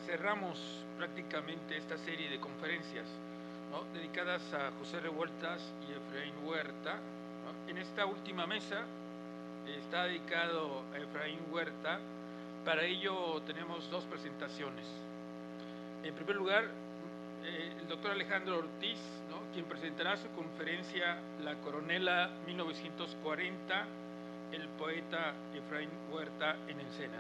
Cerramos prácticamente esta serie de conferencias, ¿no?, dedicadas a José Revueltas y Efraín Huerta, ¿no? En esta última mesa está dedicado a Efraín Huerta. Para ello tenemos dos presentaciones. En primer lugar, el doctor Alejandro Ortiz, ¿no?, quien presentará su conferencia La Coronela 1940, el poeta Efraín Huerta en Encena.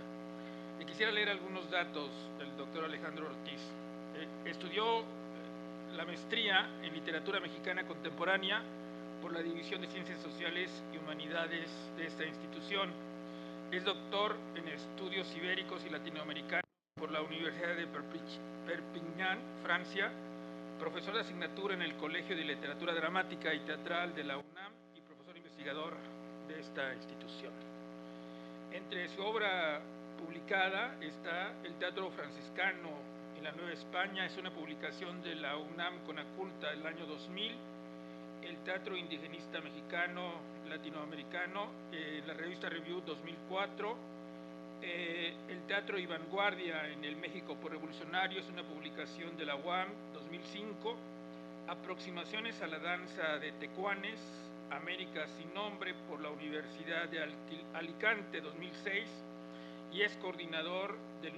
Y quisiera leer algunos datos del doctor Alejandro Ortiz. Estudió la maestría en Literatura Mexicana Contemporánea por la División de Ciencias Sociales y Humanidades de esta institución. Es doctor en Estudios Ibéricos y Latinoamericanos por la Universidad de Perpignan, Francia, profesor de asignatura en el Colegio de Literatura Dramática y Teatral de la UNAM y profesor investigador de esta institución. Entre su obra publicada está El Teatro Franciscano en la Nueva España, es una publicación de la UNAM Conaculta del año 2000, El Teatro Indigenista Mexicano Latinoamericano, la revista Review 2004, El Teatro y Vanguardia en el México Revolucionario, es una publicación de la UAM 2005, Aproximaciones a la danza de Tecuanes, América sin nombre por la Universidad de Alicante 2006, y es coordinador del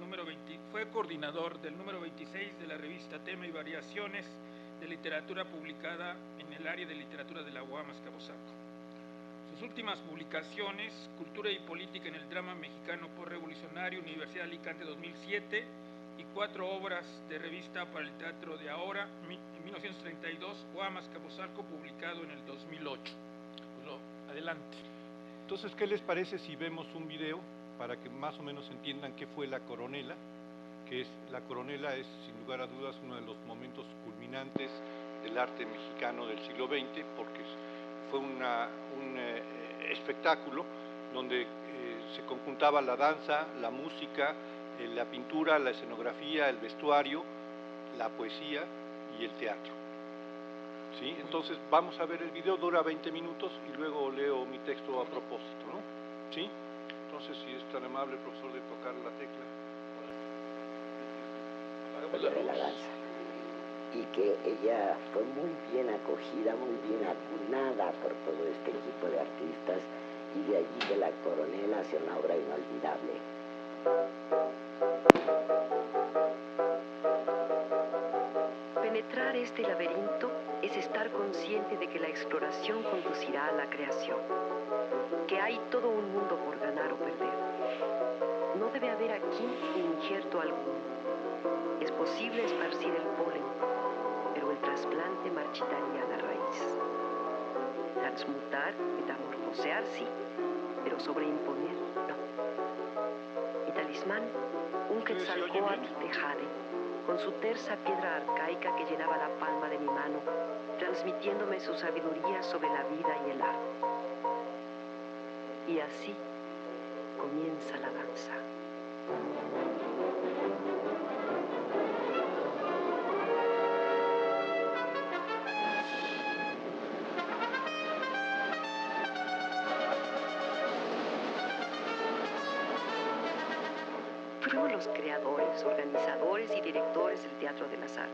fue coordinador del número 26 de la revista Tema y Variaciones de Literatura publicada en el área de literatura de la UAM Azcapotzalco. Sus últimas publicaciones, Cultura y Política en el Drama Mexicano Revolucionario, Universidad de Alicante 2007, y 4 obras de revista para el teatro de ahora, en 1932, UAM Azcapotzalco, publicado en el 2008. Pues adelante. Entonces, ¿qué les parece si vemos un video para que más o menos entiendan qué fue la coronela? La coronela es, sin lugar a dudas, uno de los momentos culminantes del arte mexicano del siglo XX, porque fue un espectáculo donde se conjuntaba la danza, la música, la pintura, la escenografía, el vestuario, la poesía y el teatro. ¿Sí? Entonces vamos a ver el video, dura 20 minutos y luego leo mi texto a propósito, ¿no? ¿Sí? Entonces, si es tan amable, profesor, de tocar la tecla. De la danza. Y que ella fue muy bien acogida, muy bien acunada por todo este equipo de artistas, y de allí que la coronela sea una obra inolvidable. Penetrar este laberinto es estar consciente de que la exploración conducirá a la creación, que hay todo un mundo por ganar o perder. No debe haber aquí injerto alguno. Es posible esparcir el polen, pero el trasplante marchitaría la raíz. Transmutar, metamorfosear, sí, pero sobreimponer, no. Mi talismán, un quetzalcóatl de jade, con su tersa piedra arcaica que llenaba la palma de mi mano, transmitiéndome su sabiduría sobre la vida y el arte. Y así comienza la danza. Fuimos los creadores, organizadores y directores del Teatro de las Artes.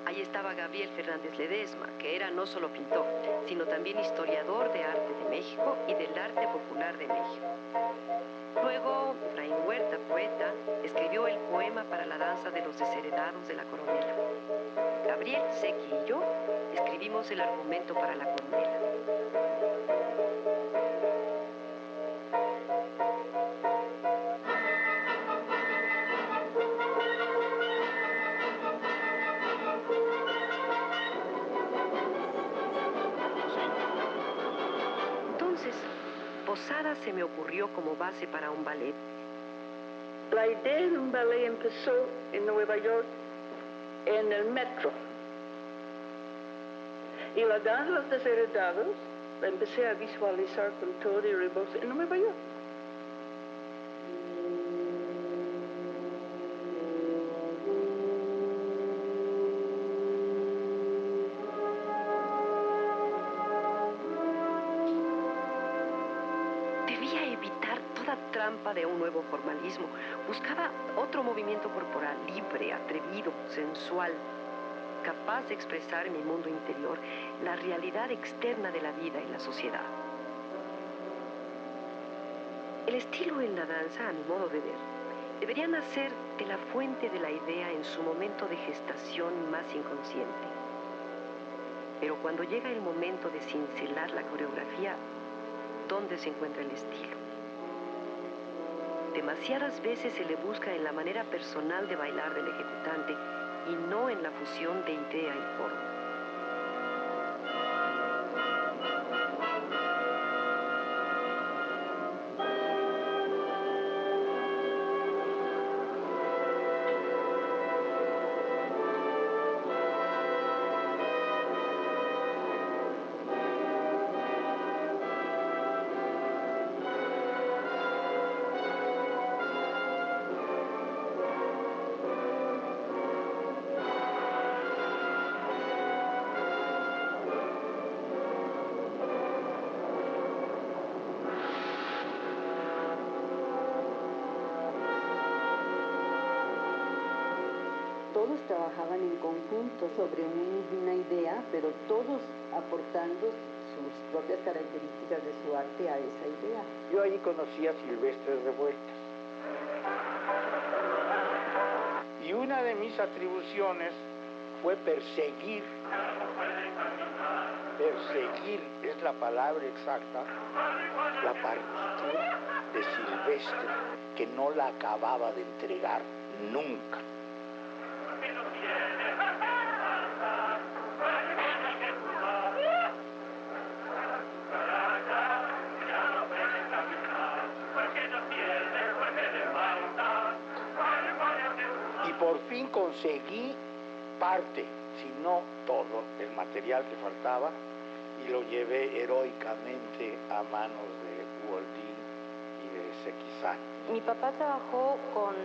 Ahí estaba Gabriel Fernández Ledesma, que era no solo pintor, sino también historiador de arte de México y del arte popular de México. Luego, Efraín Huerta, poeta, escribió el poema para la danza de los desheredados de la coronela. Gabriel Secchi y yo escribimos el argumento para la coronela. Posada se me ocurrió como base para un ballet. La idea de un ballet empezó en Nueva York, en el metro. Y la danza de los desheredados la empecé a visualizar con todo y rebozo en Nueva York. Debía evitar toda trampa de un nuevo formalismo. Buscaba otro movimiento corporal libre, atrevido, sensual, capaz de expresar en mi mundo interior la realidad externa de la vida y la sociedad. El estilo en la danza, a mi modo de ver, debería nacer de la fuente de la idea en su momento de gestación más inconsciente. Pero cuando llega el momento de cincelar la coreografía, ¿dónde se encuentra el estilo? Demasiadas veces se le busca en la manera personal de bailar del ejecutante y no en la fusión de idea y forma. Todos trabajaban en conjunto sobre una idea, pero todos aportando sus propias características de su arte a esa idea. Yo ahí conocí a Silvestre Revueltas. Y una de mis atribuciones fue perseguir es la palabra exacta, la partitura de Silvestre, que no la acababa de entregar nunca. Y por fin conseguí parte, si no todo, el material que faltaba, y lo llevé heroicamente a manos de Waldín y de Sequizán. Mi papá trabajó con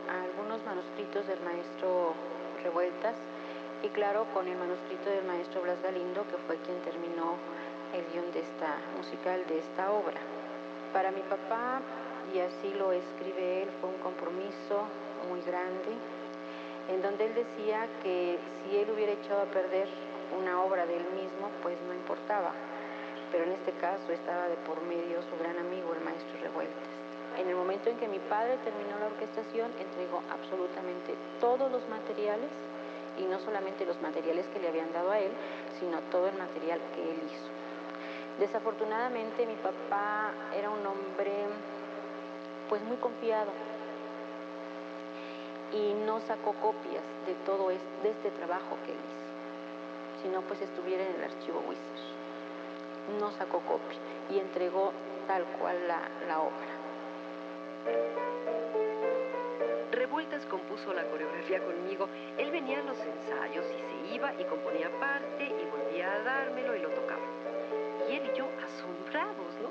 algunos manuscritos del maestro Revueltas y claro, con el manuscrito del maestro Blas Galindo, que fue quien terminó el guión de esta musical, de esta obra. Para mi papá, y así lo escribe él, fue un compromiso muy grande, en donde él decía que si él hubiera echado a perder una obra de él mismo, pues no importaba. Pero en este caso estaba de por medio su gran amigo, el maestro Revueltas. En el momento en que mi padre terminó la orquestación, entregó absolutamente todos los materiales, y no solamente los materiales que le habían dado a él, sino todo el material que él hizo. Desafortunadamente, mi papá era un hombre pues muy confiado y no sacó copias de todo de este trabajo que él hizo, sino pues estuviera en el archivo Wisser. No sacó copia y entregó tal cual la obra. Revueltas compuso la coreografía conmigo. Él venía a los ensayos y se iba y componía parte y volvía a dármelo y lo tocaba. Y él y yo asombrados, ¿no?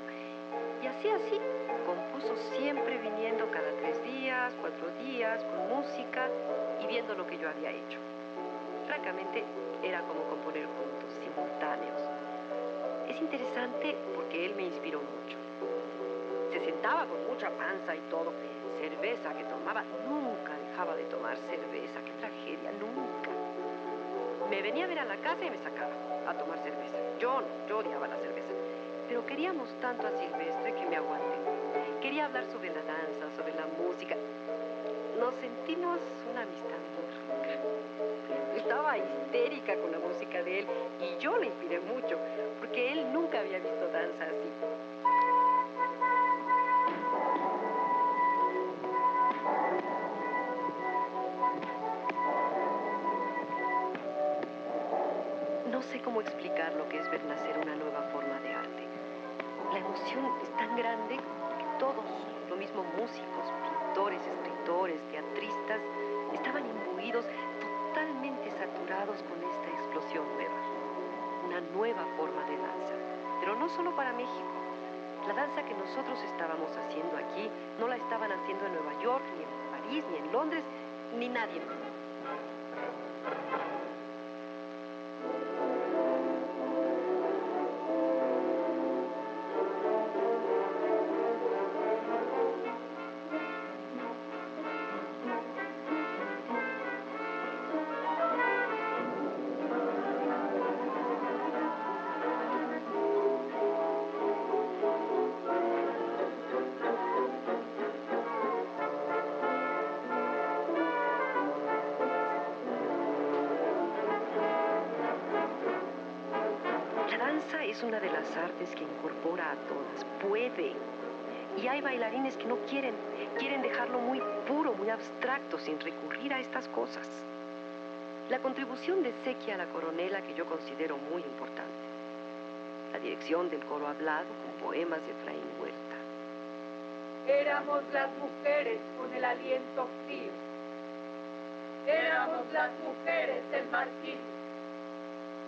Y así, compuso siempre viniendo cada 3 días, 4 días, con música y viendo lo que yo había hecho. Francamente, era como componer juntos, simultáneos. Es interesante porque él me inspiró mucho. Se sentaba con mucha panza y todo, cerveza que tomaba, nunca dejaba de tomar cerveza, qué tragedia, nunca. Me venía a ver a la casa y me sacaba a tomar cerveza. Yo odiaba la cerveza. Pero queríamos tanto a Silvestre que me aguanté. Quería hablar sobre la danza, sobre la música. Nos sentimos una amistad muy rica. Estaba histérica con la música de él y yo le inspiré mucho, porque él nunca había visto danza así. No sé cómo explicar lo que es ver nacer una nueva forma de arte. La emoción es tan grande que todos, lo mismo músicos, pintores, escritores, teatristas, estaban imbuidos, totalmente saturados con esta explosión nueva. Una nueva forma de danza, pero no solo para México. La danza que nosotros estábamos haciendo aquí no la estaban haciendo en Nueva York, ni en París, ni en Londres, ni nadie más. Es una de las artes que incorpora a todas, puede. Y hay bailarines que no quieren dejarlo muy puro, muy abstracto, sin recurrir a estas cosas. La contribución de Sequia a la Coronela que yo considero muy importante. La dirección del coro hablado con poemas de Efraín Huerta. Éramos las mujeres con el aliento frío. Éramos las mujeres del martirio.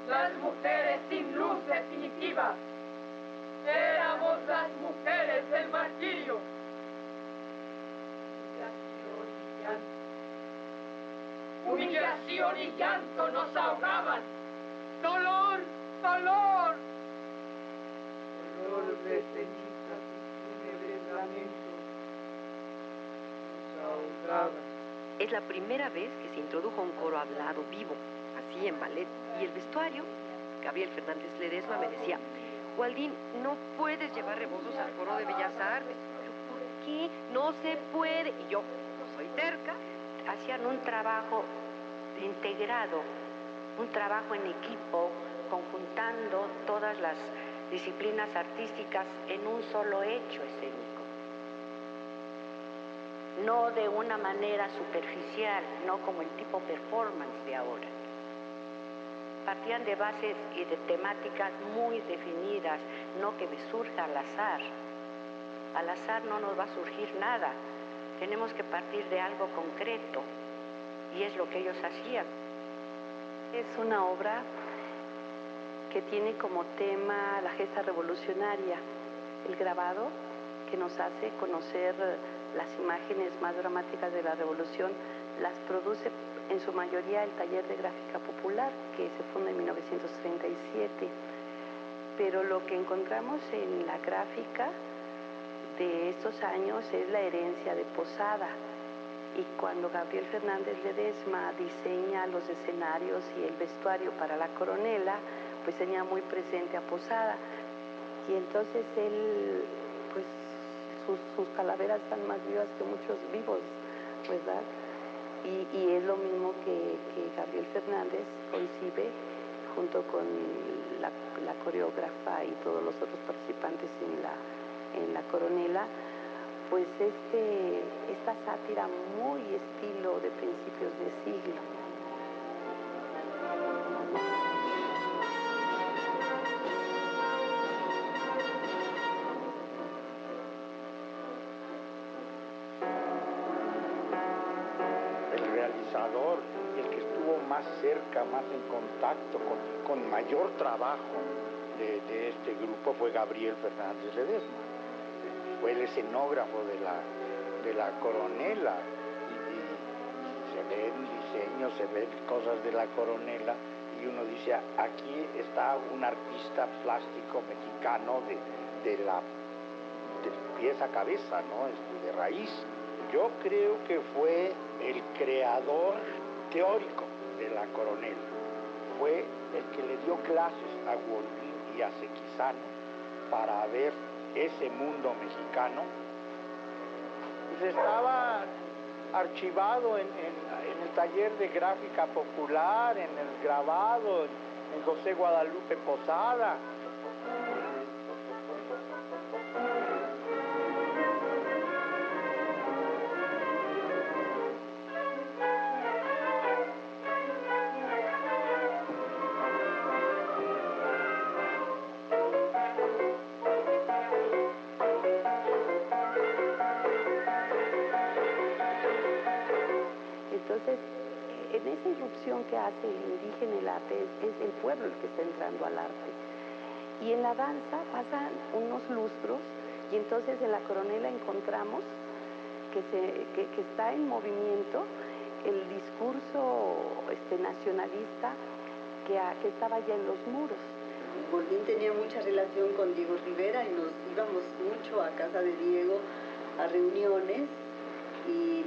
Las mujeres sin luz definitiva. Éramos las mujeres del martirio. Humillación y llanto nos ahogaban. Dolor, dolor. Dolor de cenizas y fúnebres lamentos nos ahogaban. Es la primera vez que se introdujo un coro hablado vivo, así en ballet. Y el vestuario, Gabriel Fernández Ledesma me decía, Waldín, no puedes llevar rebozos al coro de Bellas Artes. ¿Pero por qué? No se puede. Y yo, no soy terca. Hacían un trabajo integrado, un trabajo en equipo, conjuntando todas las disciplinas artísticas en un solo hecho escénico. No de una manera superficial, no como el tipo performance de ahora. Partían de bases y de temáticas muy definidas, no que me surja al azar. Al azar no nos va a surgir nada. Tenemos que partir de algo concreto, y es lo que ellos hacían. Es una obra que tiene como tema la gesta revolucionaria, el grabado que nos hace conocer las imágenes más dramáticas de la revolución, las produce en su mayoría el Taller de Gráfica Popular, que se funda en 1937. Pero lo que encontramos en la gráfica de estos años es la herencia de Posada. Y cuando Gabriel Fernández Ledesma diseña los escenarios y el vestuario para la Coronela, pues tenía muy presente a Posada. Y entonces él, pues sus calaveras están más vivas que muchos vivos, ¿verdad? Y es lo mismo que Gabriel Fernández concibe junto con la coreógrafa y todos los otros participantes en la Coronela, pues esta sátira muy estilo de principios de siglo. Y el que estuvo más cerca, más en contacto, con mayor trabajo de este grupo fue Gabriel Fernández Ledesma. Fue el escenógrafo de la Coronela y se ven diseños, se ven cosas de la Coronela y uno dice, aquí está un artista plástico mexicano de pies a cabeza, ¿no? De raíz. Yo creo que fue el creador teórico de la Coronela. Fue el que le dio clases a Waldín y a Sequizano para ver ese mundo mexicano. Pues estaba archivado en el taller de gráfica popular, en el grabado, en José Guadalupe Posada. hace el indígena el arte, es el pueblo el que está entrando al arte. Y en la danza pasan unos lustros y entonces en la coronela encontramos que está en movimiento el discurso nacionalista que estaba ya en los muros. Boldín tenía mucha relación con Diego Rivera y nos íbamos mucho a casa de Diego a reuniones, y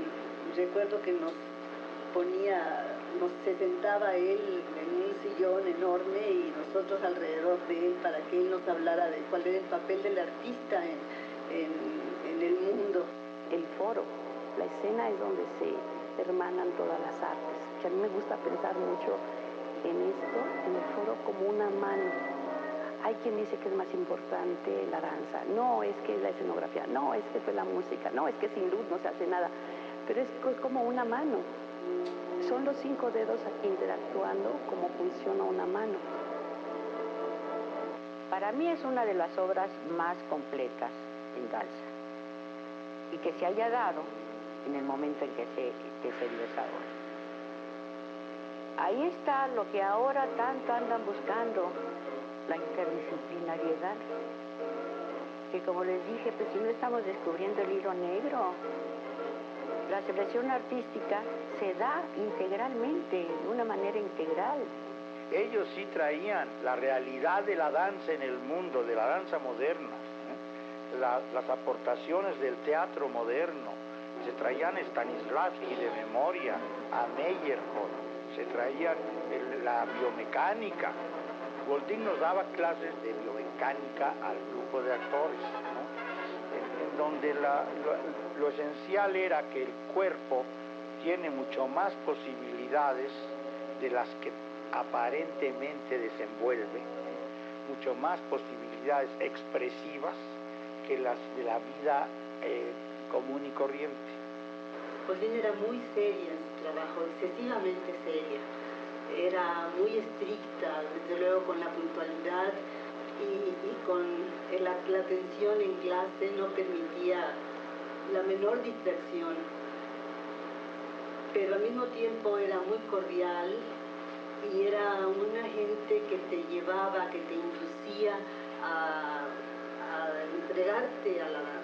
recuerdo que se sentaba él en un sillón enorme y nosotros alrededor de él para que él nos hablara de cuál era el papel del artista en el mundo. El foro, la escena es donde se hermanan todas las artes, que a mí me gusta pensar mucho en esto, en el foro como una mano. Hay quien dice que es más importante la danza, no es que es la escenografía, no es que fue la música, no es que sin luz no se hace nada, pero es como una mano. Son los 5 dedos interactuando como funciona una mano. Para mí es una de las obras más completas en danza y que se haya dado en el momento en que se dio esa obra. Ahí está lo que ahora tanto andan buscando, la interdisciplinariedad, que como les dije, pues si no estamos descubriendo el hilo negro, la expresión artística se da integralmente, de una manera integral. Ellos sí traían la realidad de la danza en el mundo, de la danza moderna, las aportaciones del teatro moderno. Se traían Stanislavski de memoria, a Meyerhold, se traían la biomecánica. Boldín nos daba clases de biomecánica al grupo de actores, ¿no? En donde lo esencial era que el cuerpo tiene mucho más posibilidades de las que aparentemente desenvuelve, mucho más posibilidades expresivas que las de la vida común y corriente. Boldín era muy seria en su trabajo, excesivamente seria. Era muy estricta, desde luego con la puntualidad y con la atención en clase no permitía la menor distracción. Pero al mismo tiempo era muy cordial y era una gente que te llevaba, que te inducía a entregarte a la danza.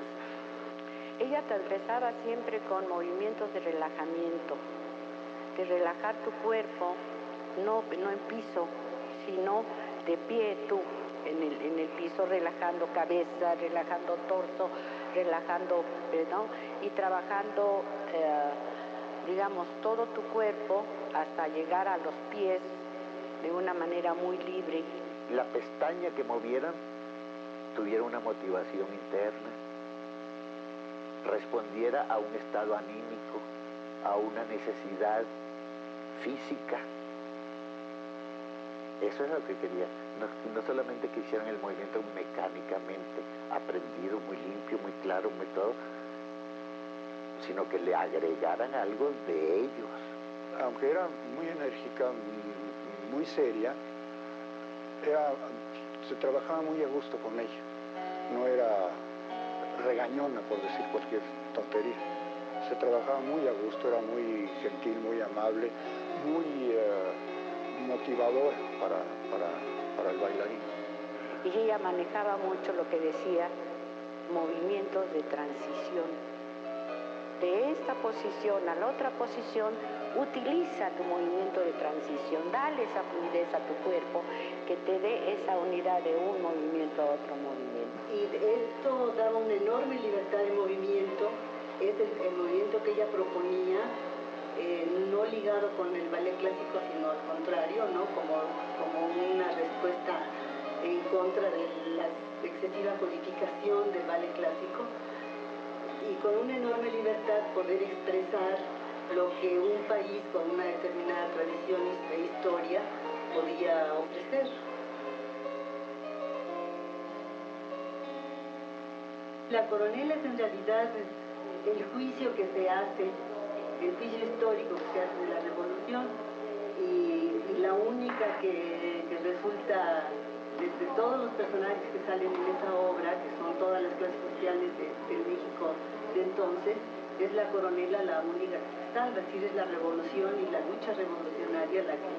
Ella te empezaba siempre con movimientos de relajamiento, de relajar tu cuerpo, no en piso, sino de pie tú, en el piso, relajando cabeza, relajando torso, relajando, ¿no? Y trabajando, digamos, todo tu cuerpo hasta llegar a los pies de una manera muy libre. La pestaña que movieran tuviera una motivación interna, respondiera a un estado anímico, a una necesidad física. Eso es lo que quería. No solamente que hicieran el movimiento mecánicamente aprendido, muy limpio, muy claro, muy todo, sino que le agregaran algo de ellos. Aunque era muy enérgica, muy seria, se trabajaba muy a gusto con ella. No era regañona, por decir cualquier tontería. Se trabajaba muy a gusto, era muy gentil, muy amable, muy motivadora para el bailarín. Y ella manejaba mucho lo que decía movimientos de transición. De esta posición a la otra posición, utiliza tu movimiento de transición, dale esa fluidez a tu cuerpo, que te dé esa unidad de un movimiento a otro movimiento. Y esto daba una enorme libertad de movimiento, es el movimiento que ella proponía, no ligado con el ballet clásico, sino al contrario, ¿no? como una respuesta en contra de la excesiva codificación del ballet clásico, y con una enorme libertad poder expresar lo que un país con una determinada tradición e historia podía ofrecer. La coronela es en realidad el juicio que se hace, el juicio histórico que se hace de la revolución, y la única que resulta, de todos los personajes que salen en esa obra, que son todas las clases sociales del México de entonces, es la coronela la única que se salva, es decir, es la revolución y la lucha revolucionaria la que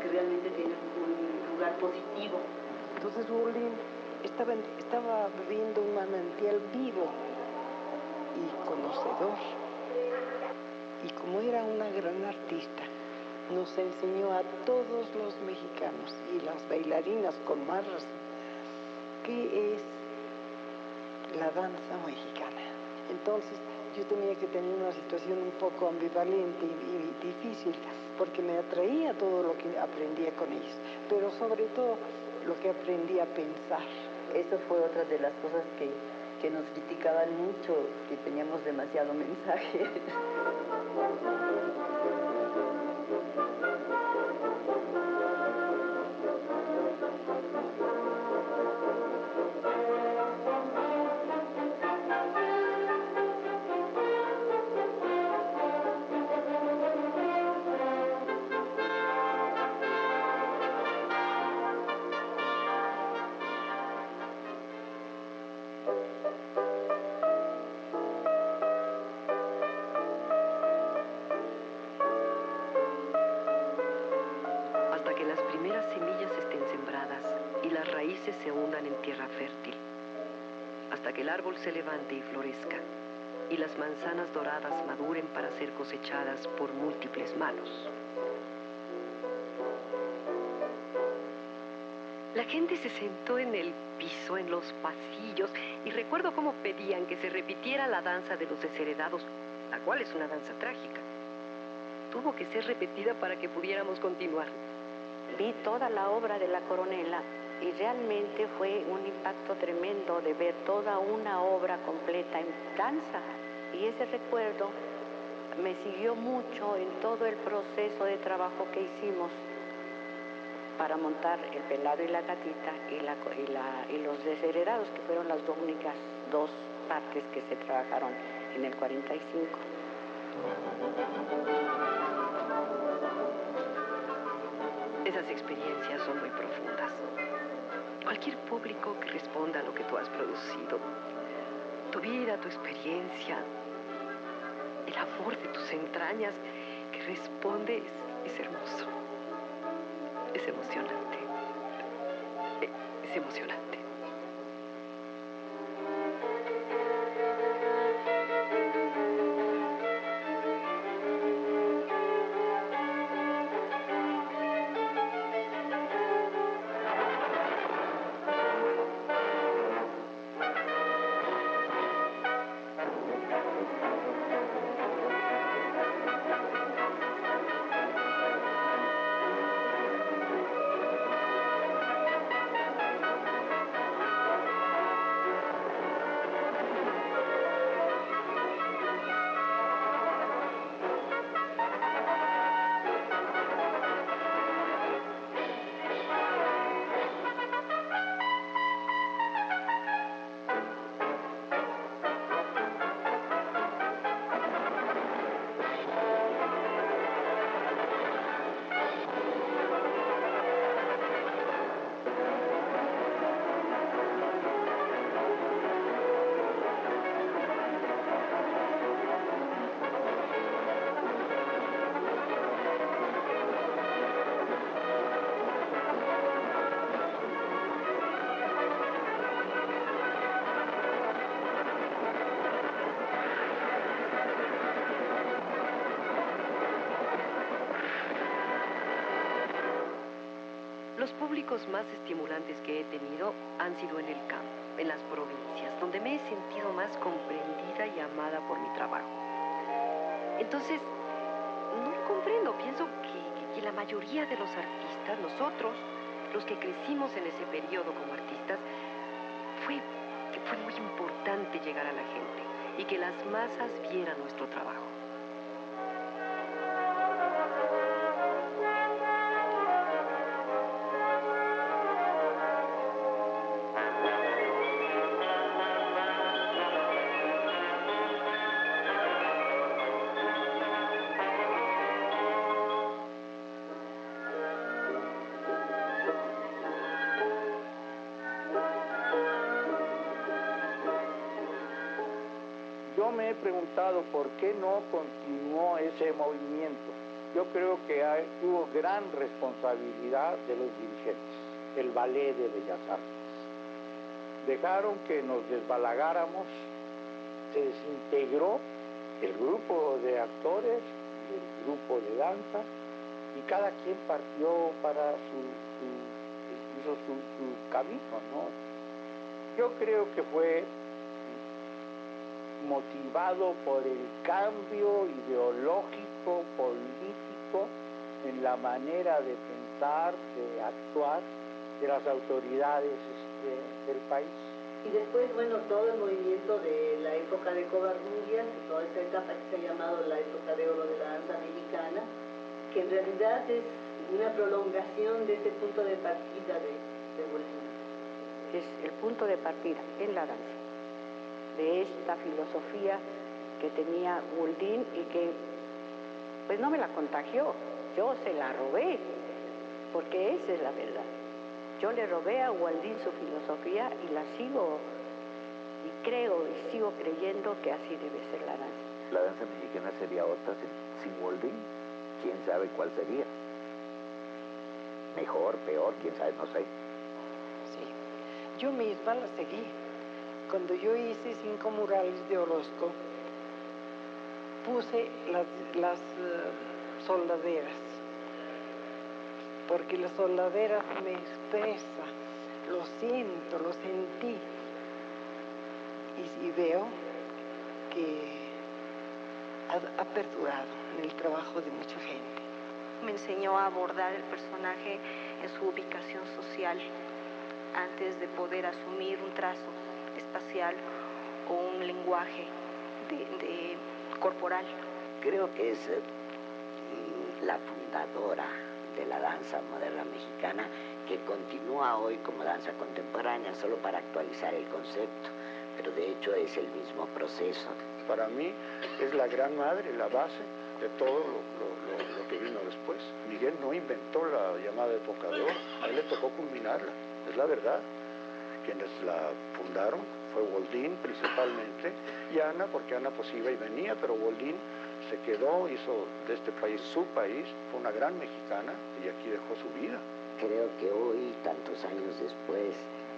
que realmente tiene un lugar positivo. Entonces Wolin estaba viviendo un manantial vivo y conocedor. Y como era una gran artista, nos enseñó a todos los mexicanos y las bailarinas con más razón qué es la danza mexicana. Entonces yo tenía que tener una situación un poco ambivalente y difícil, porque me atraía todo lo que aprendía con ellos, pero sobre todo lo que aprendí a pensar. Eso fue otra de las cosas que nos criticaban mucho, que teníamos demasiado mensaje. Hasta que las primeras semillas estén sembradas y las raíces se hundan en tierra fértil, hasta que el árbol se levante y florezca, y las manzanas doradas maduren para ser cosechadas por múltiples manos. La gente se sentó en el piso, en los pasillos, y recuerdo cómo pedían que se repitiera la danza de los desheredados, la cual es una danza trágica. Tuvo que ser repetida para que pudiéramos continuar. Vi toda la obra de la Coronela y realmente fue un impacto tremendo de ver toda una obra completa en danza. Y ese recuerdo me siguió mucho en todo el proceso de trabajo que hicimos para montar El Pelado y la Gatita y Los Desheredados, que fueron las únicas dos partes que se trabajaron en el 45. Esas experiencias son muy profundas. Cualquier público que responda a lo que tú has producido, tu vida, tu experiencia, el amor de tus entrañas que responde es hermoso. Es emocionante. Es emocionante. Los públicos más estimulantes que he tenido han sido en el campo, en las provincias, donde me he sentido más comprendida y amada por mi trabajo. Entonces, no lo comprendo. Pienso que la mayoría de los artistas, nosotros, los que crecimos en ese periodo como artistas, fue muy importante llegar a la gente y que las masas vieran nuestro trabajo. Yo me he preguntado por qué no continuó ese movimiento. yo creo que hubo gran responsabilidad de los dirigentes, el Ballet de Bellas Artes. Dejaron que nos desbalagáramos, se desintegró el grupo de actores, el grupo de danza, y cada quien partió para hizo su camino, ¿no? Yo creo que fue motivado por el cambio ideológico, político, en la manera de pensar, de actuar de las autoridades del país. Y después, bueno, todo el movimiento de la época de Covarrubias, toda esa etapa que se ha llamado la época de oro de la danza mexicana, que en realidad es una prolongación de ese punto de partida de Woldin. Es el punto de partida en la danza, de esta filosofía que tenía Woldin y que pues no me la contagió, yo se la robé, porque esa es la verdad. Yo le robé a Woldin su filosofía y la sigo, y creo y sigo creyendo que así debe ser la danza. La danza mexicana sería otra sin Woldin, quién sabe cuál sería. Mejor, peor, quién sabe, no sé. Sí, yo misma la seguí. Cuando yo hice 5 murales de Orozco, puse las soldaderas, porque la soldadera me expresa, lo siento, lo sentí, y veo que ha perdurado en el trabajo de mucha gente. Me enseñó a abordar el personaje en su ubicación social antes de poder asumir un trazo espacial o un lenguaje corporal. Creo que es la fundadora de la danza moderna mexicana, que continúa hoy como danza contemporánea, solo para actualizar el concepto, pero de hecho es el mismo proceso. Para mí es la gran madre, la base de todo lo que vino después. Miguel no inventó la llamada época de oro, a él le tocó culminarla, es la verdad. Quienes la fundaron fue Woldin principalmente, y Ana, porque Ana pues iba y venía, pero Woldin se quedó, hizo de este país su país, fue una gran mexicana y aquí dejó su vida. Creo que hoy, tantos años después,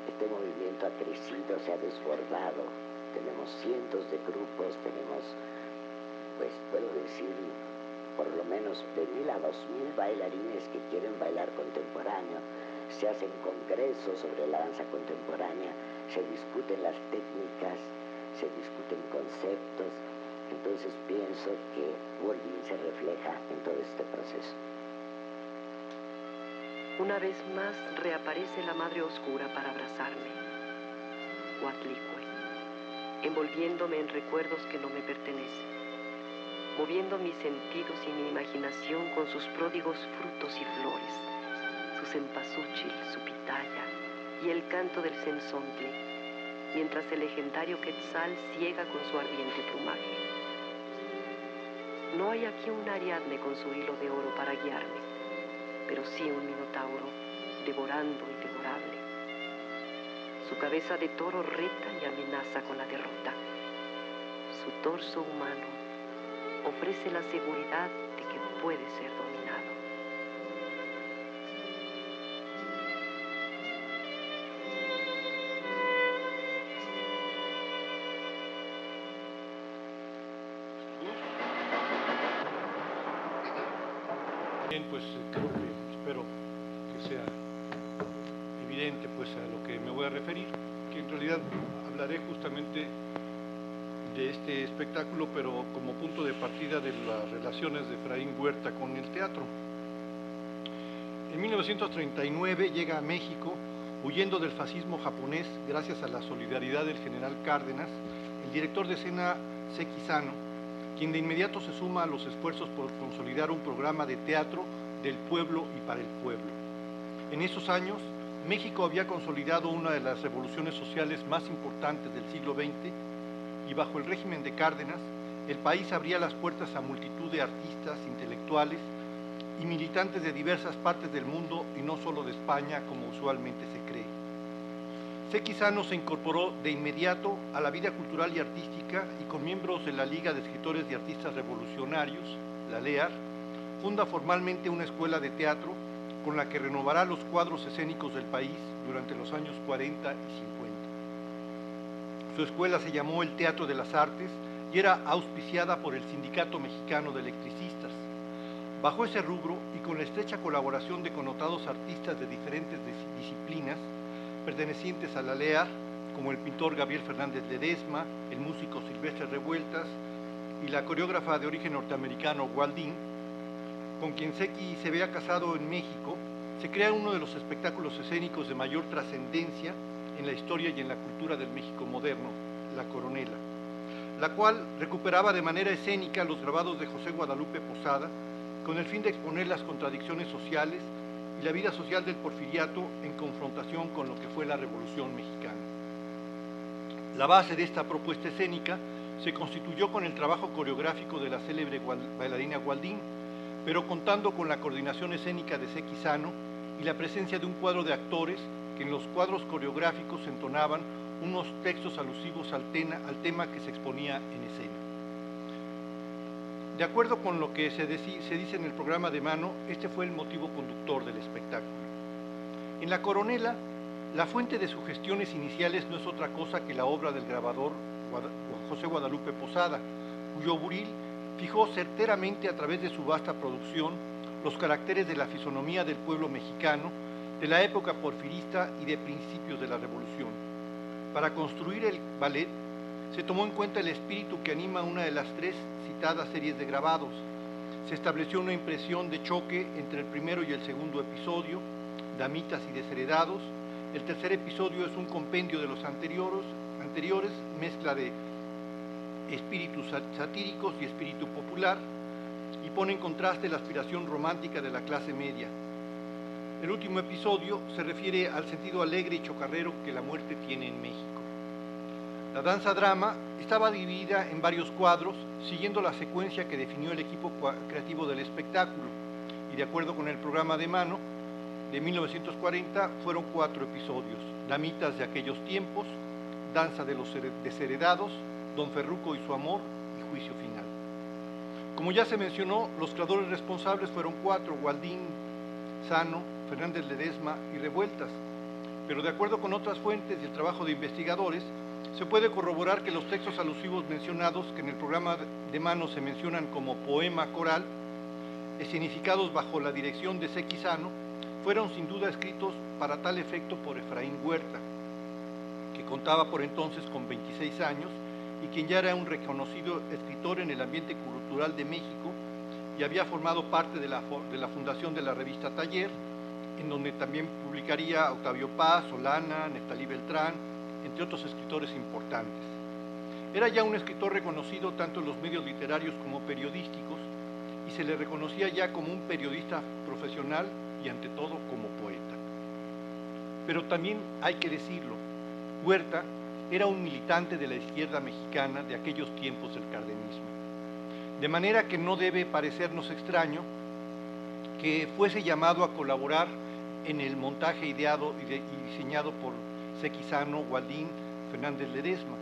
este movimiento ha crecido, se ha desbordado. Tenemos cientos de grupos, tenemos, pues puedo decir, por lo menos de 1000 a 2000 bailarines que quieren bailar contemporáneo. Se hacen congresos sobre la danza contemporánea, se discuten las técnicas, se discuten conceptos. Entonces pienso que Woldin se refleja en todo este proceso. Una vez más reaparece la Madre Oscura para abrazarme, Coatlicue, envolviéndome en recuerdos que no me pertenecen, moviendo mis sentidos y mi imaginación con sus pródigos frutos y flores, su cempasúchil, su pitaya y el canto del cenzontle, mientras el legendario quetzal ciega con su ardiente plumaje. No hay aquí un Ariadne con su hilo de oro para guiarme, pero sí un minotauro devorando y devorable. Su cabeza de toro reta y amenaza con la derrota. Su torso humano ofrece la seguridad de que puede ser dominado. Bien, pues creo que espero que sea evidente pues a lo que me voy a referir, que en realidad hablaré justamente de este espectáculo, pero como punto de partida de las relaciones de Efraín Huerta con el teatro. En 1939 llega a México huyendo del fascismo japonés gracias a la solidaridad del general Cárdenas, el director de escena Seki Sano, quien de inmediato se suma a los esfuerzos por consolidar un programa de teatro del pueblo y para el pueblo. En esos años, México había consolidado una de las revoluciones sociales más importantes del siglo XX y bajo el régimen de Cárdenas, el país abría las puertas a multitud de artistas, intelectuales y militantes de diversas partes del mundo y no solo de España como usualmente se cree. Seki Sano se incorporó de inmediato a la vida cultural y artística y con miembros de la Liga de Escritores y Artistas Revolucionarios, la LEAR, funda formalmente una escuela de teatro con la que renovará los cuadros escénicos del país durante los años 40 y 50. Su escuela se llamó el Teatro de las Artes y era auspiciada por el Sindicato Mexicano de Electricistas. Bajo ese rubro y con la estrecha colaboración de connotados artistas de diferentes disciplinas pertenecientes a la LEAR, como el pintor Gabriel Fernández Ledesma, el músico Silvestre Revueltas y la coreógrafa de origen norteamericano Waldín, con quien Seki se había casado en México, se crea uno de los espectáculos escénicos de mayor trascendencia en la historia y en la cultura del México moderno, La Coronela, la cual recuperaba de manera escénica los grabados de José Guadalupe Posada con el fin de exponer las contradicciones sociales y la vida social del porfiriato en confrontación con lo que fue la Revolución Mexicana. La base de esta propuesta escénica se constituyó con el trabajo coreográfico de la célebre bailarina Waldín, pero contando con la coordinación escénica de Seki Sano y la presencia de un cuadro de actores que en los cuadros coreográficos entonaban unos textos alusivos al tema que se exponía en escena. De acuerdo con lo que se dice en el programa de mano, este fue el motivo conductor del espectáculo. En La Coronela, la fuente de sugestiones iniciales no es otra cosa que la obra del grabador José Guadalupe Posada, cuyo buril fijó certeramente a través de su vasta producción los caracteres de la fisonomía del pueblo mexicano de la época porfirista y de principios de la Revolución. Para construir el ballet se tomó en cuenta el espíritu que anima una de las tres citadas series de grabados. Se estableció una impresión de choque entre el primero y el segundo episodio, Damitas y Desheredados. El tercer episodio es un compendio de los anteriores, mezcla de espíritus satíricos y espíritu popular, y pone en contraste la aspiración romántica de la clase media. El último episodio se refiere al sentido alegre y chocarrero que la muerte tiene en México. La danza-drama estaba dividida en varios cuadros, siguiendo la secuencia que definió el equipo creativo del espectáculo, y de acuerdo con el programa de mano de 1940 fueron 4 episodios: Damitas de aquellos tiempos, Danza de los desheredados, Don Ferruco y su amor y Juicio final. Como ya se mencionó, los creadores responsables fueron 4: Waldín, Sano, Fernández Ledesma y Revueltas, pero de acuerdo con otras fuentes y el trabajo de investigadores, se puede corroborar que los textos alusivos mencionados, que en el programa de mano se mencionan como poema coral, escenificados bajo la dirección de Seki Sano, fueron sin duda escritos para tal efecto por Efraín Huerta, que contaba por entonces con 26 años y quien ya era un reconocido escritor en el ambiente cultural de México y había formado parte de la fundación de la revista Taller, en donde también publicaría Octavio Paz, Solana, Neftalí Beltrán, entre otros escritores importantes. Era ya un escritor reconocido tanto en los medios literarios como periodísticos y se le reconocía ya como un periodista profesional y ante todo como poeta. Pero también hay que decirlo, Huerta era un militante de la izquierda mexicana de aquellos tiempos del cardenismo. De manera que no debe parecernos extraño que fuese llamado a colaborar en el montaje ideado y diseñado por Seki Sano, Waldín, Fernández Ledesma.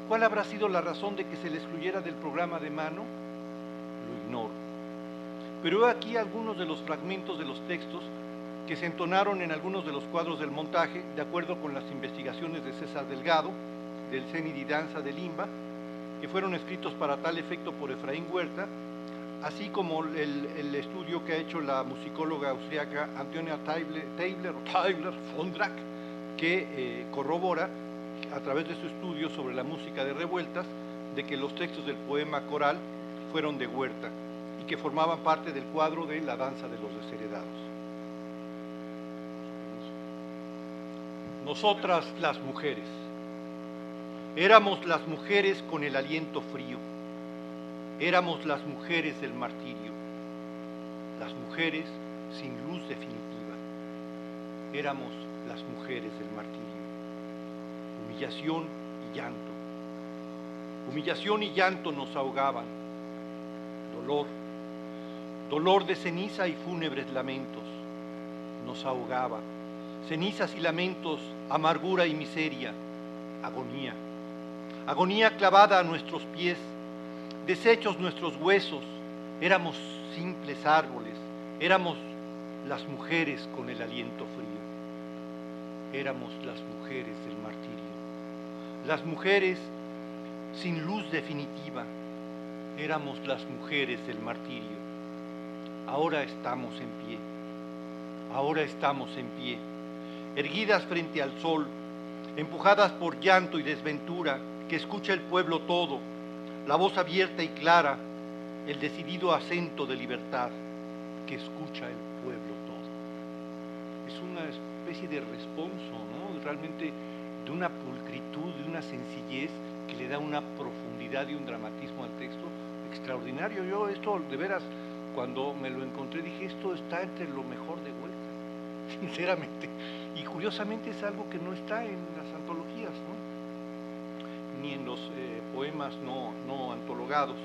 ¿Cuál habrá sido la razón de que se le excluyera del programa de mano? Lo ignoro. Pero he aquí algunos de los fragmentos de los textos que se entonaron en algunos de los cuadros del montaje, de acuerdo con las investigaciones de César Delgado, del CENID y Danza de Limba, que fueron escritos para tal efecto por Efraín Huerta, así como el estudio que ha hecho la musicóloga austriaca Antonia Teibler von Drack, que corrobora a través de su estudio sobre la música de Revueltas de que los textos del poema coral fueron de Huerta y que formaban parte del cuadro de La danza de los desheredados. Nosotras las mujeres, éramos las mujeres con el aliento frío, éramos las mujeres del martirio, las mujeres sin luz definitiva, éramos las mujeres del martirio. Humillación y llanto. Humillación y llanto nos ahogaban. Dolor, dolor de ceniza y fúnebres lamentos, nos ahogaba. Cenizas y lamentos, amargura y miseria, agonía. Agonía clavada a nuestros pies, deshechos nuestros huesos, éramos simples árboles, éramos las mujeres con el aliento frío, éramos las mujeres del martirio, las mujeres sin luz definitiva, éramos las mujeres del martirio. Ahora estamos en pie, ahora estamos en pie, erguidas frente al sol, empujadas por llanto y desventura, que escucha el pueblo todo, la voz abierta y clara, el decidido acento de libertad, que escucha el pueblo todo. Es una especie de responso, ¿no? Realmente de una pulcritud, de una sencillez que le da una profundidad y un dramatismo al texto extraordinario. Yo esto, de veras, cuando me lo encontré, dije, esto está entre lo mejor de Huerta, sinceramente. Y curiosamente es algo que no está en las antologías, ¿no? Ni en los poemas no antologados,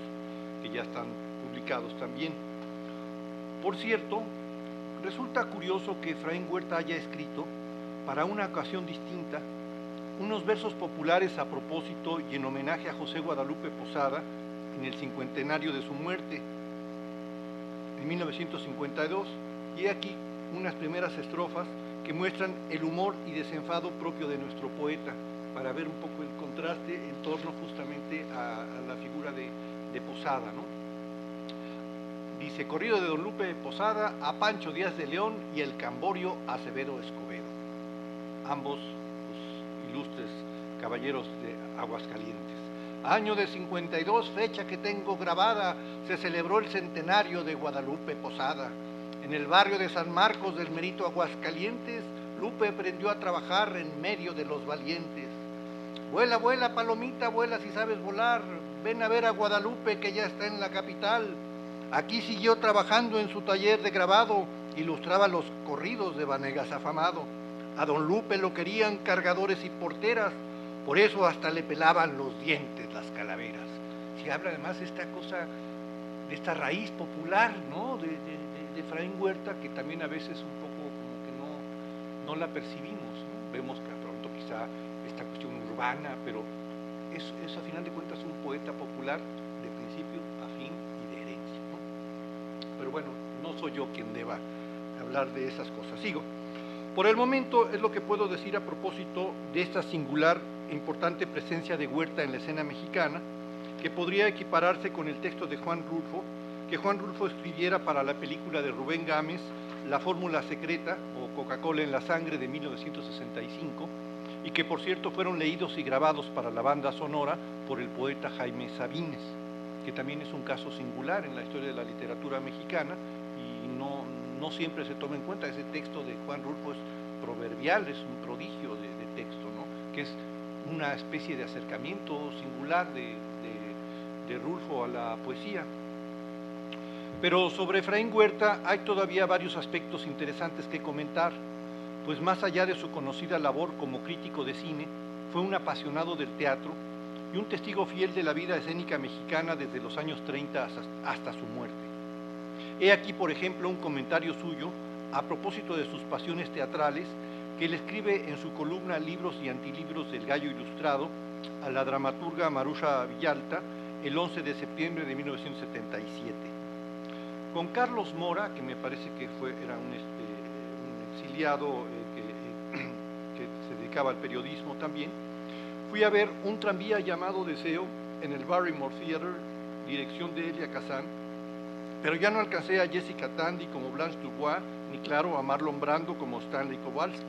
que ya están publicados también. Por cierto, resulta curioso que Efraín Huerta haya escrito, para una ocasión distinta, unos versos populares a propósito y en homenaje a José Guadalupe Posada en el cincuentenario de su muerte, en 1952, y aquí unas primeras estrofas que muestran el humor y desenfado propio de nuestro poeta, para ver un poco el contraste en torno justamente a la figura de Posada, ¿no? Dice, corrido de don Lupe Posada a Pancho Díaz de León y el Camborio Acevedo Escobedo, ambos pues, ilustres caballeros de Aguascalientes. Año de 52, fecha que tengo grabada, se celebró el centenario de Guadalupe Posada. En el barrio de San Marcos del Merito Aguascalientes, Lupe aprendió a trabajar en medio de los valientes. Vuela, vuela, palomita, vuela si sabes volar, ven a ver a Guadalupe que ya está en la capital. Aquí siguió trabajando en su taller de grabado, ilustraba los corridos de Vanegas afamado. A don Lupe lo querían cargadores y porteras, por eso hasta le pelaban los dientes las calaveras. Se habla además de esta cosa, de esta raíz popular, ¿no? de Efraín Huerta, que también a veces un poco como que no la percibimos, ¿no? Vemos que de pronto quizá esta cuestión urbana, pero es a final de cuentas un poeta popular de principio a fin y de herencia, ¿no? Pero bueno, no soy yo quien deba hablar de esas cosas. Sigo. Por el momento es lo que puedo decir a propósito de esta singular e importante presencia de Huerta en la escena mexicana, que podría equipararse con el texto de Juan Rulfo, que Juan Rulfo escribiera para la película de Rubén Gámez, La Fórmula Secreta o Coca-Cola en la Sangre de 1965, y que por cierto fueron leídos y grabados para la banda sonora por el poeta Jaime Sabines, que también es un caso singular en la historia de la literatura mexicana y no siempre se toma en cuenta. Ese texto de Juan Rulfo es proverbial, es un prodigio de texto, ¿no? Que es una especie de acercamiento singular de Rulfo a la poesía. Pero sobre Efraín Huerta hay todavía varios aspectos interesantes que comentar, pues más allá de su conocida labor como crítico de cine, fue un apasionado del teatro y un testigo fiel de la vida escénica mexicana desde los años 30 hasta su muerte. He aquí, por ejemplo, un comentario suyo a propósito de sus pasiones teatrales que él escribe en su columna Libros y Antilibros del Gallo Ilustrado a la dramaturga Marusha Villalta el 11 de septiembre de 1977. Con Carlos Mora, que me parece que era un exiliado que se dedicaba al periodismo también, fui a ver un tranvía llamado Deseo en el Barrymore Theater, dirección de Elia Kazan, pero ya no alcancé a Jessica Tandy como Blanche Dubois, ni claro a Marlon Brando como Stanley Kowalski.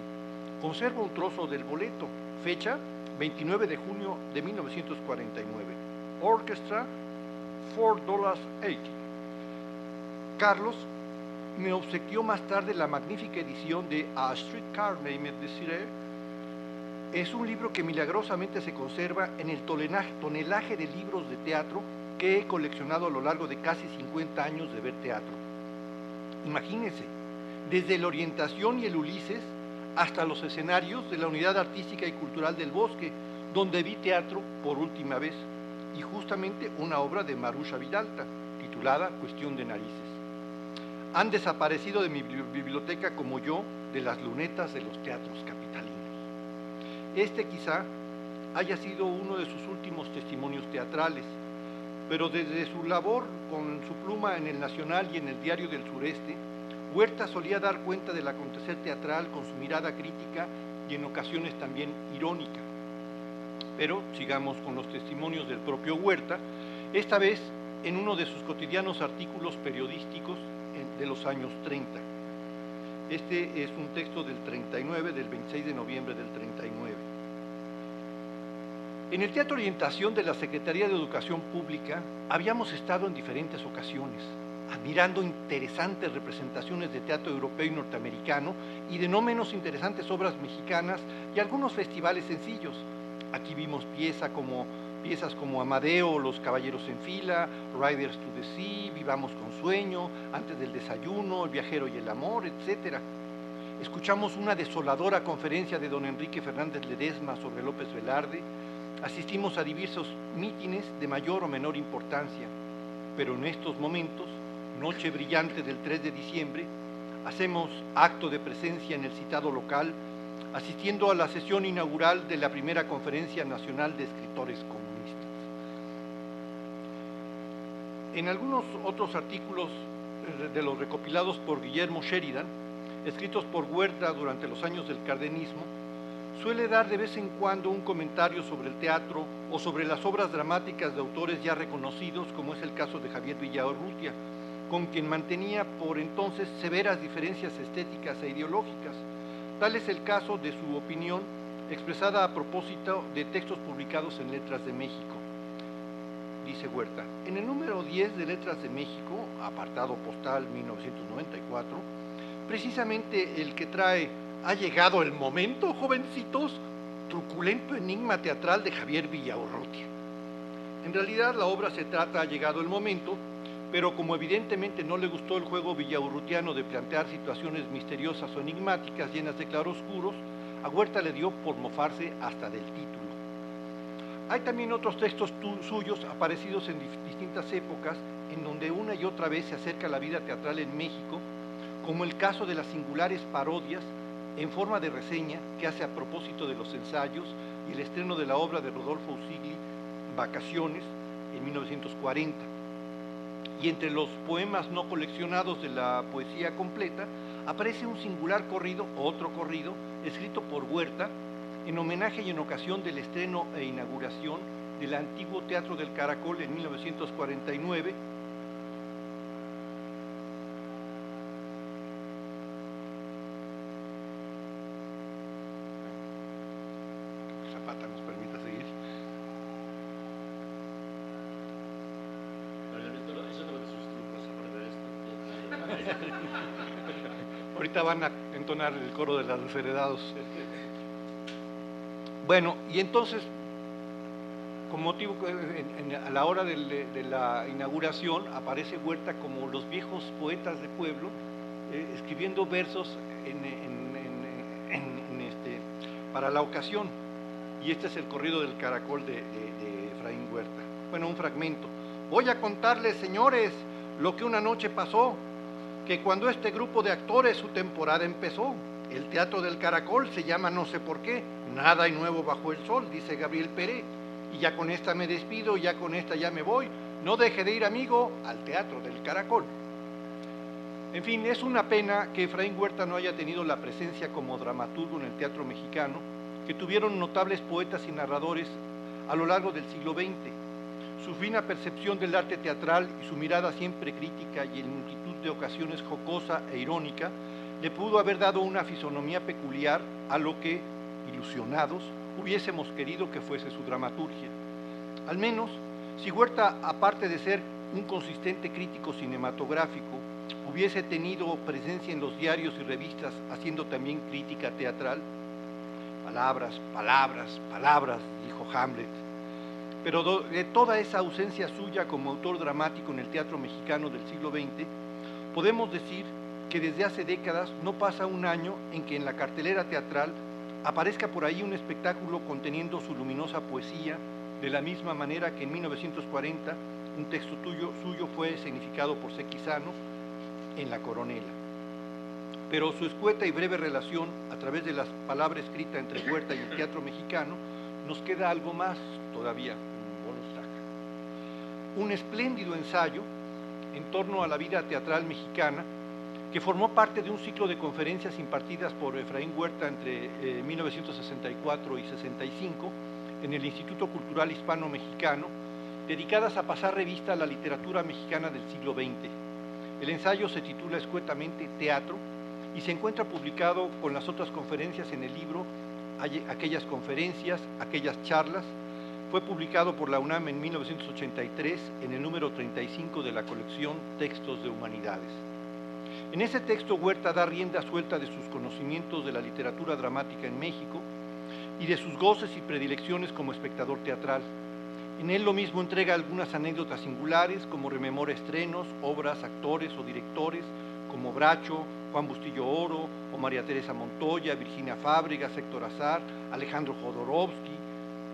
Conservo un trozo del boleto, fecha 29 de junio de 1949. Orchestra, $4.80. Carlos me obsequió más tarde la magnífica edición de A Streetcar Named Desiree. Es un libro que milagrosamente se conserva en el tonelaje de libros de teatro que he coleccionado a lo largo de casi 50 años de ver teatro. Imagínense, desde la Orientación y el Ulises hasta los escenarios de la Unidad Artística y Cultural del Bosque, donde vi teatro por última vez, y justamente una obra de Marusha Villalta, titulada Cuestión de Narices. Han desaparecido de mi biblioteca, como yo, de las lunetas de los teatros capitalinos. Este quizá haya sido uno de sus últimos testimonios teatrales, pero desde su labor con su pluma en El Nacional y en el Diario del Sureste, Huerta solía dar cuenta del acontecer teatral con su mirada crítica y en ocasiones también irónica. Pero sigamos con los testimonios del propio Huerta, esta vez en uno de sus cotidianos artículos periodísticos de los años 30. Este es un texto del 39, del 26 de noviembre del 39. En el Teatro Orientación de la Secretaría de Educación Pública habíamos estado en diferentes ocasiones, admirando interesantes representaciones de teatro europeo y norteamericano y de no menos interesantes obras mexicanas y algunos festivales sencillos. Aquí vimos piezas como Amadeo, Los Caballeros en Fila, Riders to the Sea, Vivamos con Sueño, Antes del Desayuno, El Viajero y el Amor, etc. Escuchamos una desoladora conferencia de don Enrique Fernández Ledesma sobre López Velarde, asistimos a diversos mítines de mayor o menor importancia, pero en estos momentos, noche brillante del 3 de diciembre, hacemos acto de presencia en el citado local, asistiendo a la sesión inaugural de la primera Conferencia Nacional de Escritores Comunistas. En algunos otros artículos de los recopilados por Guillermo Sheridan, escritos por Huerta durante los años del cardenismo, suele dar de vez en cuando un comentario sobre el teatro o sobre las obras dramáticas de autores ya reconocidos, como es el caso de Javier Villaurrutia, con quien mantenía por entonces severas diferencias estéticas e ideológicas. Tal es el caso de su opinión expresada a propósito de textos publicados en Letras de México. Dice Huerta, en el número 10 de Letras de México, apartado postal 1994, precisamente el que trae «Ha llegado el momento, jovencitos», truculento enigma teatral de Javier Villaurrutia. En realidad la obra se trata «Ha llegado el momento», pero como evidentemente no le gustó el juego villaurrutiano de plantear situaciones misteriosas o enigmáticas llenas de claroscuros, a Huerta le dio por mofarse hasta del título. Hay también otros textos suyos aparecidos en distintas épocas en donde una y otra vez se acerca la vida teatral en México, como el caso de las singulares parodias en forma de reseña que hace a propósito de los ensayos y el estreno de la obra de Rodolfo Usigli, Vacaciones, en 1940. Y entre los poemas no coleccionados de la poesía completa aparece un singular corrido, otro corrido, escrito por Huerta en homenaje y en ocasión del estreno e inauguración del antiguo Teatro del Caracol en 1949. Zapata nos permita seguir. Ahorita van a entonar el coro de los desheredados. Bueno, y entonces, con motivo, a la hora de la inauguración, aparece Huerta como los viejos poetas de pueblo, escribiendo versos para la ocasión. Y este es el corrido del Caracol de Efraín Huerta. Bueno, un fragmento. Voy a contarles, señores, lo que una noche pasó, que cuando este grupo de actores su temporada empezó, el Teatro del Caracol se llama no sé por qué, nada hay nuevo bajo el sol, dice Gabriel Peré, y ya con esta me despido, ya con esta ya me voy, no deje de ir, amigo, al Teatro del Caracol. En fin, es una pena que Efraín Huerta no haya tenido la presencia como dramaturgo en el teatro mexicano que tuvieron notables poetas y narradores a lo largo del siglo XX. Su fina percepción del arte teatral y su mirada siempre crítica y en multitud de ocasiones jocosa e irónica le pudo haber dado una fisonomía peculiar a lo que, ilusionados, hubiésemos querido que fuese su dramaturgia. Al menos, si Huerta, aparte de ser un consistente crítico cinematográfico, hubiese tenido presencia en los diarios y revistas haciendo también crítica teatral. Palabras, palabras, palabras, dijo Hamlet. Pero de toda esa ausencia suya como autor dramático en el teatro mexicano del siglo XX, podemos decir que desde hace décadas no pasa un año en que en la cartelera teatral aparezca por ahí un espectáculo conteniendo su luminosa poesía, de la misma manera que en 1940 un texto suyo fue significado por Sequizano en La Coronela. Pero su escueta y breve relación a través de la palabra escrita entre Huerta y el teatro mexicano nos queda algo más todavía, un bonus track. un espléndido ensayo en torno a la vida teatral mexicana que formó parte de un ciclo de conferencias impartidas por Efraín Huerta entre 1964 y 65 en el Instituto Cultural Hispano-Mexicano, dedicadas a pasar revista a la literatura mexicana del siglo XX. El ensayo se titula escuetamente Teatro y se encuentra publicado con las otras conferencias en el libro Aquellas conferencias, aquellas charlas. Fue publicado por la UNAM en 1983 en el número 35 de la colección Textos de Humanidades. En ese texto Huerta da rienda suelta de sus conocimientos de la literatura dramática en México y de sus goces y predilecciones como espectador teatral. En él lo mismo entrega algunas anécdotas singulares, como rememora estrenos, obras, actores o directores, como Bracho, Juan Bustillo Oro, o María Teresa Montoya, Virginia Fábregas, Héctor Azar, Alejandro Jodorowsky,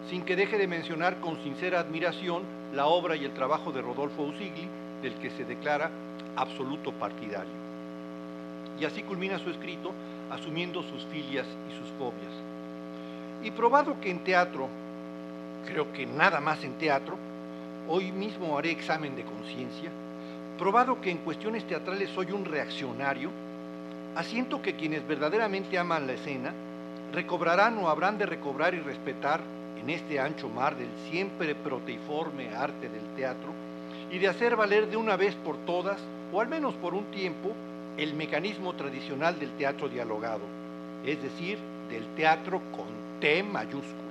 sin que deje de mencionar con sincera admiración la obra y el trabajo de Rodolfo Usigli, del que se declara absoluto partidario. Y así culmina su escrito, asumiendo sus filias y sus fobias. Y probado que en teatro, creo que nada más en teatro, hoy mismo haré examen de conciencia, probado que en cuestiones teatrales soy un reaccionario, asiento que quienes verdaderamente aman la escena recobrarán o habrán de recobrar y respetar en este ancho mar del siempre proteiforme arte del teatro y de hacer valer de una vez por todas, o al menos por un tiempo, el mecanismo tradicional del teatro dialogado, es decir, del teatro con T mayúscula.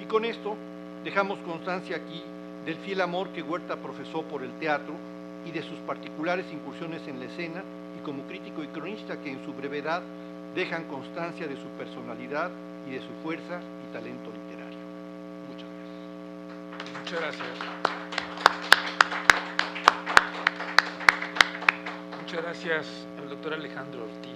Y con esto dejamos constancia aquí del fiel amor que Huerta profesó por el teatro y de sus particulares incursiones en la escena, y como crítico y cronista que en su brevedad dejan constancia de su personalidad y de su fuerza y talento literario. Muchas gracias. Muchas gracias. Muchas gracias al doctor Alejandro Ortiz.